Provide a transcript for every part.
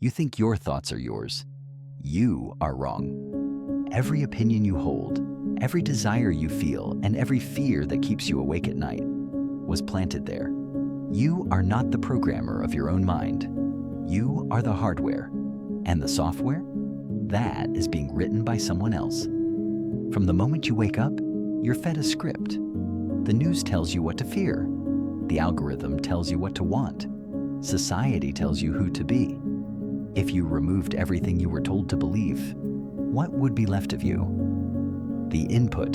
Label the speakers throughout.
Speaker 1: You think your thoughts are yours. You are wrong. Every opinion you hold, every desire you feel, and every fear that keeps you awake at night was planted there. You are not the programmer of your own mind. You are the hardware. And the software? That is being written by someone else. From the moment you wake up, you're fed a script. The news tells you what to fear. The algorithm tells you what to want. Society tells you who to be. If you removed everything you were told to believe, what would be left of you? The input.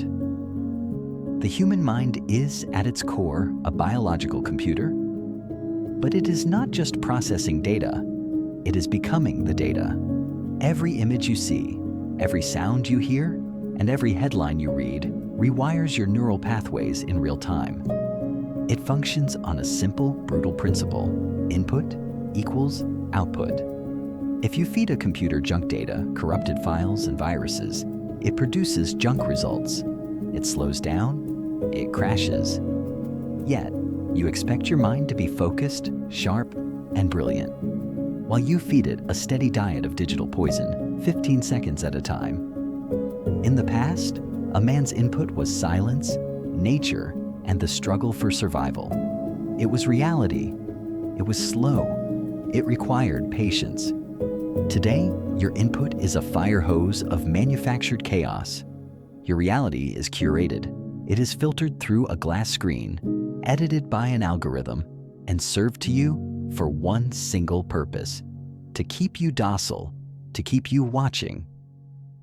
Speaker 1: The human mind is, at its core, a biological computer. But it is not just processing data. It is becoming the data. Every image you see, every sound you hear, and every headline you read rewires your neural pathways in real time. It functions on a simple, brutal principle: input equals output. If you feed a computer junk data, corrupted files, and viruses, it produces junk results. It slows down, it crashes. Yet, you expect your mind to be focused, sharp, and brilliant, while you feed it a steady diet of digital poison, 15 seconds at a time. In the past, a man's input was silence, nature, and the struggle for survival. It was reality. It was slow. It required patience. Today, your input is a fire hose of manufactured chaos. Your reality is curated. It is filtered through a glass screen, edited by an algorithm, and served to you for one single purpose: to keep you docile, to keep you watching.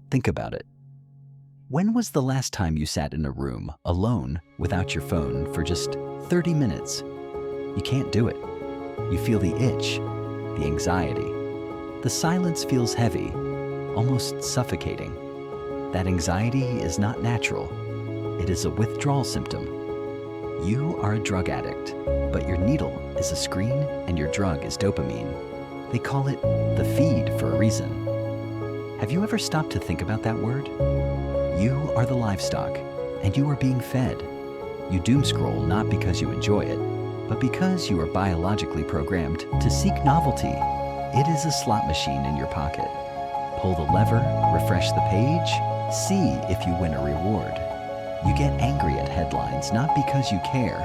Speaker 1: Think about it. When was the last time you sat in a room alone without your phone for just 30 minutes? You can't do it. You feel the itch, the anxiety. The silence feels heavy, almost suffocating. That anxiety is not natural. It is a withdrawal symptom. You are a drug addict, but your needle is a screen and your drug is dopamine. They call it the feed for a reason. Have you ever stopped to think about that word? You are the livestock, and you are being fed. You doom scroll not because you enjoy it, but because you are biologically programmed to seek novelty. It is a slot machine in your pocket. Pull the lever, refresh the page, see if you win a reward. You get angry at headlines not because you care,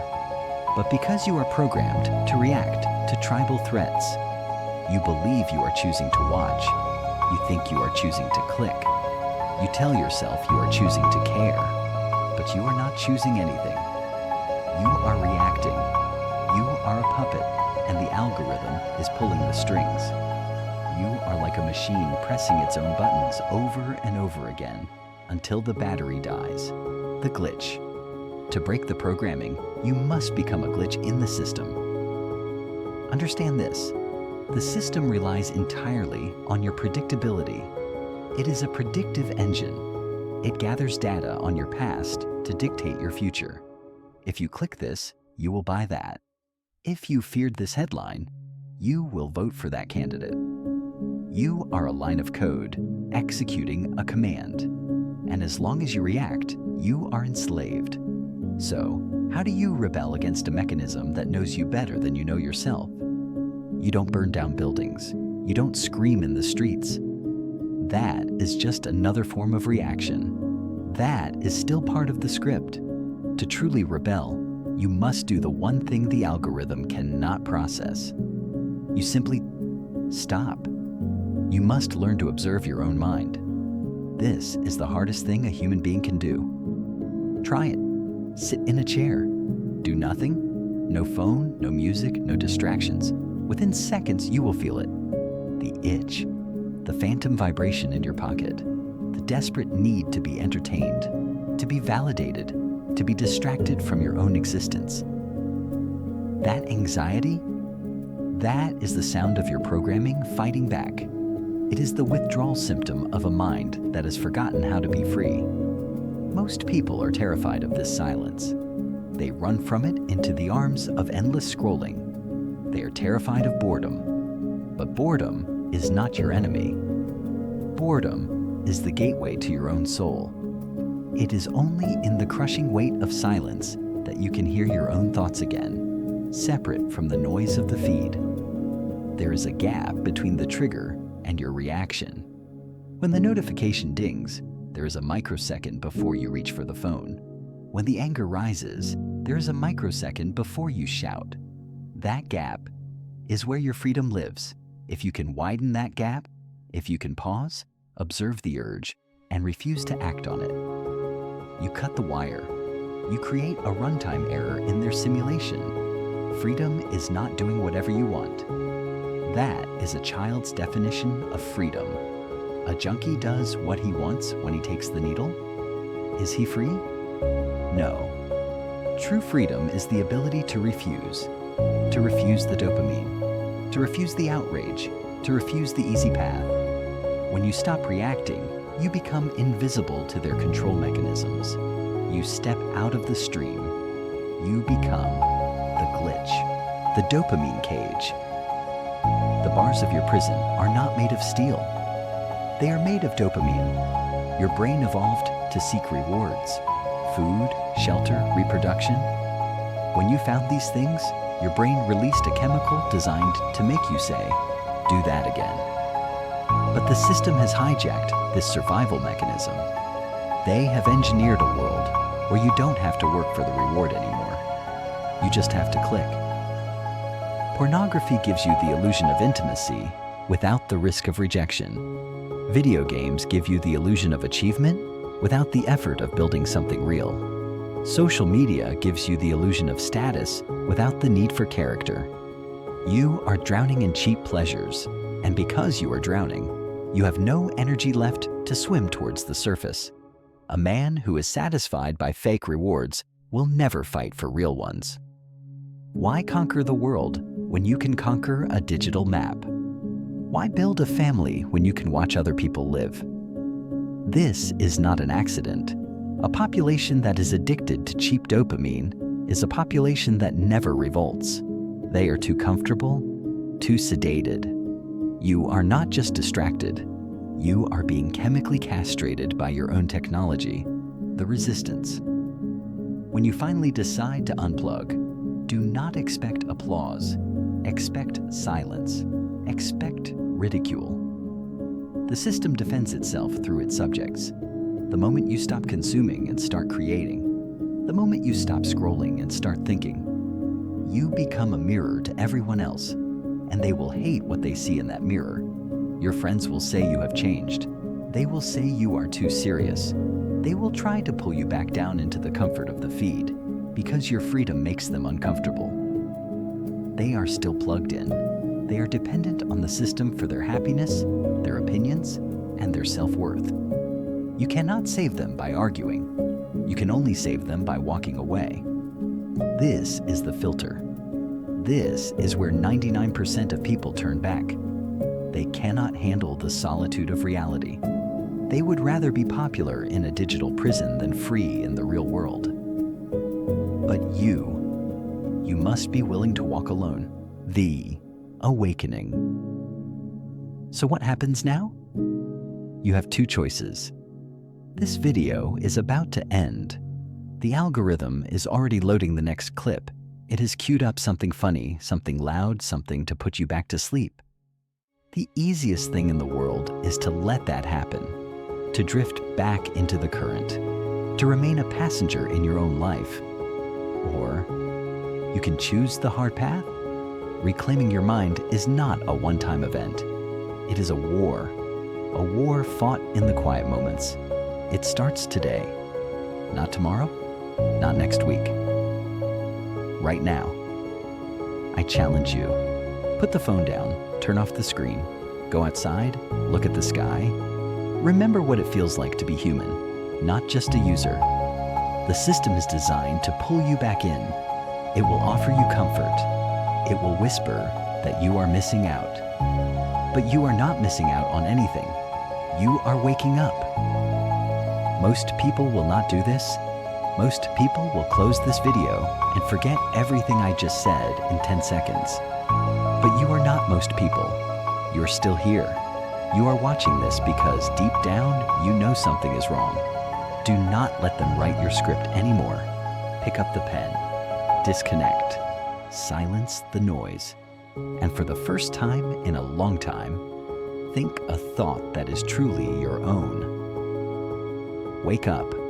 Speaker 1: but because you are programmed to react to tribal threats. You believe you are choosing to watch. You think you are choosing to click. You tell yourself you are choosing to care, but you are not choosing anything. You are reacting. You are a puppet, and the algorithm is pulling the strings. You are like a machine pressing its own buttons over and over again until the battery dies. The glitch. To break the programming, you must become a glitch in the system. Understand this. The system relies entirely on your predictability. It is a predictive engine. It gathers data on your past to dictate your future. If you click this, you will buy that. If you feared this headline, you will vote for that candidate. You are a line of code executing a command. And as long as you react, you are enslaved. So, how do you rebel against a mechanism that knows you better than you know yourself? You don't burn down buildings. You don't scream in the streets. That is just another form of reaction. That is still part of the script. To truly rebel, you must do the one thing the algorithm cannot process. You simply stop. You must learn to observe your own mind. This is the hardest thing a human being can do. Try it. Sit in a chair. Do nothing. No phone, no music, no distractions. Within seconds, you will feel it. The itch. The phantom vibration in your pocket. The desperate need to be entertained, to be validated, to be distracted from your own existence. That anxiety, that is the sound of your programming fighting back. It is the withdrawal symptom of a mind that has forgotten how to be free. Most people are terrified of this silence. They run from it into the arms of endless scrolling. They are terrified of boredom. But boredom is not your enemy. Boredom is the gateway to your own soul. It is only in the crushing weight of silence that you can hear your own thoughts again, separate from the noise of the feed. there is a gap between the trigger and your reaction. When the notification dings, there is a microsecond before you reach for the phone. When the anger rises, there is a microsecond before you shout. That gap is where your freedom lives. If you can widen that gap, if you can pause, observe the urge, and refuse to act on it, you cut the wire. You create a runtime error in their simulation. Freedom is not doing whatever you want. That is a child's definition of freedom. A junkie does what he wants when he takes the needle. Is he free? No. True freedom is the ability to refuse the dopamine, to refuse the outrage, to refuse the easy path. When you stop reacting, you become invisible to their control mechanisms. You step out of the stream. You become the glitch, the dopamine cage. The bars of your prison are not made of steel. They are made of dopamine. Your brain evolved to seek rewards, food, shelter, reproduction. When you found these things, your brain released a chemical designed to make you say, "Do that again." But the system has hijacked this survival mechanism. They have engineered a world where you don't have to work for the reward anymore. You just have to click. Pornography gives you the illusion of intimacy without the risk of rejection. Video games give you the illusion of achievement without the effort of building something real. Social media gives you the illusion of status without the need for character. You are drowning in cheap pleasures, and because you are drowning, you have no energy left to swim towards the surface. A man who is satisfied by fake rewards will never fight for real ones. Why conquer the world when you can conquer a digital map? Why build a family when you can watch other people live? This is not an accident. A population that is addicted to cheap dopamine is a population that never revolts. They are too comfortable, too sedated. You are not just distracted. You are being chemically castrated by your own technology, the resistance. When you finally decide to unplug, do not expect applause. Expect silence. Expect ridicule. The system defends itself through its subjects. The moment you stop consuming and start creating, the moment you stop scrolling and start thinking, you become a mirror to everyone else, and they will hate what they see in that mirror. Your friends will say you have changed. They will say you are too serious. They will try to pull you back down into the comfort of the feed because your freedom makes them uncomfortable. They are still plugged in. They are dependent on the system for their happiness, their opinions, and their self-worth. You cannot save them by arguing. You can only save them by walking away. This is the filter. This is where 99% of people turn back. They cannot handle the solitude of reality. They would rather be popular in a digital prison than free in the real world. But you must be willing to walk alone. The awakening. So what happens now? You have two choices. This video is about to end. The algorithm is already loading the next clip. It has queued up something funny, something loud, something to put you back to sleep. The easiest thing in the world is to let that happen, to drift back into the current, to remain a passenger in your own life. Or you can choose the hard path. Reclaiming your mind is not a one-time event. It is a war fought in the quiet moments. It starts today, not tomorrow, not next week. Right now, I challenge you. Put the phone down, turn off the screen, go outside, look at the sky. Remember what it feels like to be human, not just a user. The system is designed to pull you back in. It will offer you comfort. It will whisper that you are missing out. But you are not missing out on anything. You are waking up. Most people will not do this. Most people will close this video and forget everything I just said in 10 seconds. But you are not most people. You're still here. You are watching this because deep down, you know something is wrong. Do not let them write your script anymore. Pick up the pen. Disconnect. Silence the noise. And for the first time in a long time, think a thought that is truly your own. Wake up